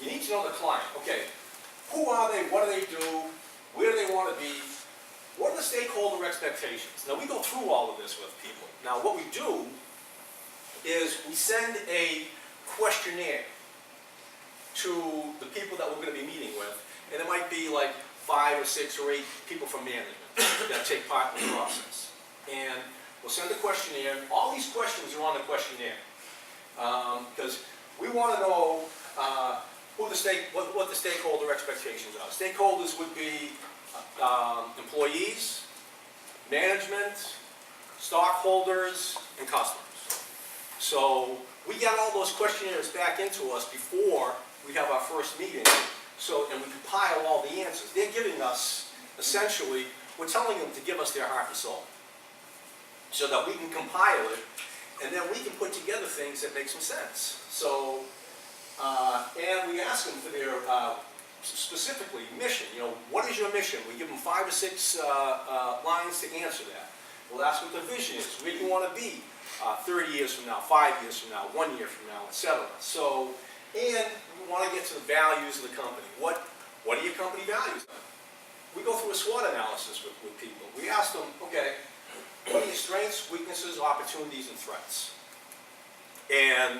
You need to know the client. Okay, who are they? What do they do? Where do they want to be? What are the stakeholder expectations? Now, we go through all of this with people. Now, what we do is we send a questionnaire to the people that we're going to be meeting with, and it might be like 5 or 6 or 8 people from management that take part in the process. And we'll send a questionnaire. All these questions are on the questionnaire because we want to know what the stakeholder expectations are. Stakeholders would be employees, management, stockholders, and customers. So we get all those questionnaires back into us before we have our first meeting, and we compile all the answers. They're giving us, essentially, we're telling them to give us their heart and soul so that we can compile it, and then we can put together things that make some sense. So, and we ask them for their, specifically, mission. You know, what is your mission? We give them 5 or 6 lines to answer that. We'll ask what the vision is. Where do you want to be 30 years from now, 5 years from now, 1 year from now, etc. So, and we want to get to the values of the company. What are your company values? We go through a SWOT analysis with people. We ask them, okay, what are your strengths, weaknesses, opportunities, and threats? And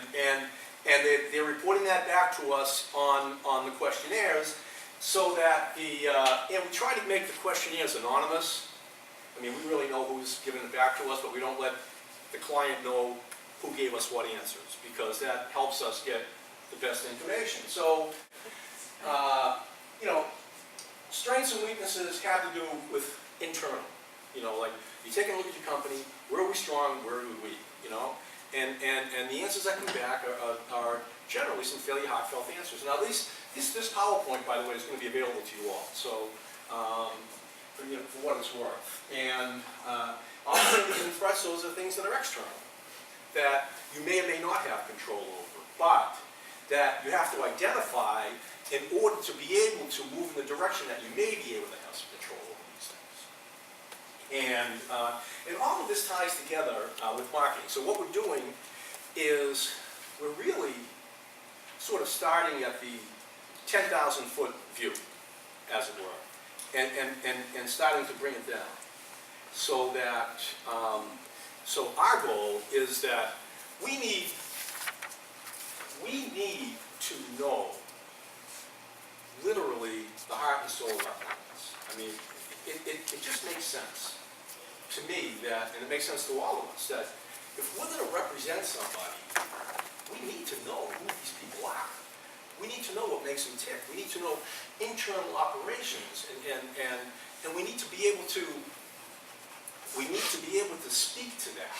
they're reporting that back to us on the questionnaires, so that and we try to make the questionnaires anonymous. I mean, we really know who's giving it back to us, but we don't let the client know who gave us what answers, because that helps us get the best information. So, you know, strengths and weaknesses have to do with internal. You know, like, you take a look at your company, where are we strong, where are we weak, you know? And the answers that come back are generally some fairly heartfelt answers. Now, this PowerPoint, by the way, is going to be available to you all, so for what it's worth. And opportunities and threats, those are things that are external, that you may or may not have control over, but that you have to identify in order to be able to move in the direction that you may be able to have some control over these things. And all of this ties together with marketing. So what we're doing is we're really sort of starting at the 10,000-foot view, as it were, and starting to bring it down. So that, so our goal is that we need to know literally the heart and soul of our clients. I mean, it just makes sense to me that, and it makes sense to all of us, that if we're going to represent somebody, we need to know who these people are. We need to know what makes them tick. We need to know internal operations, and we need to be able to speak to that.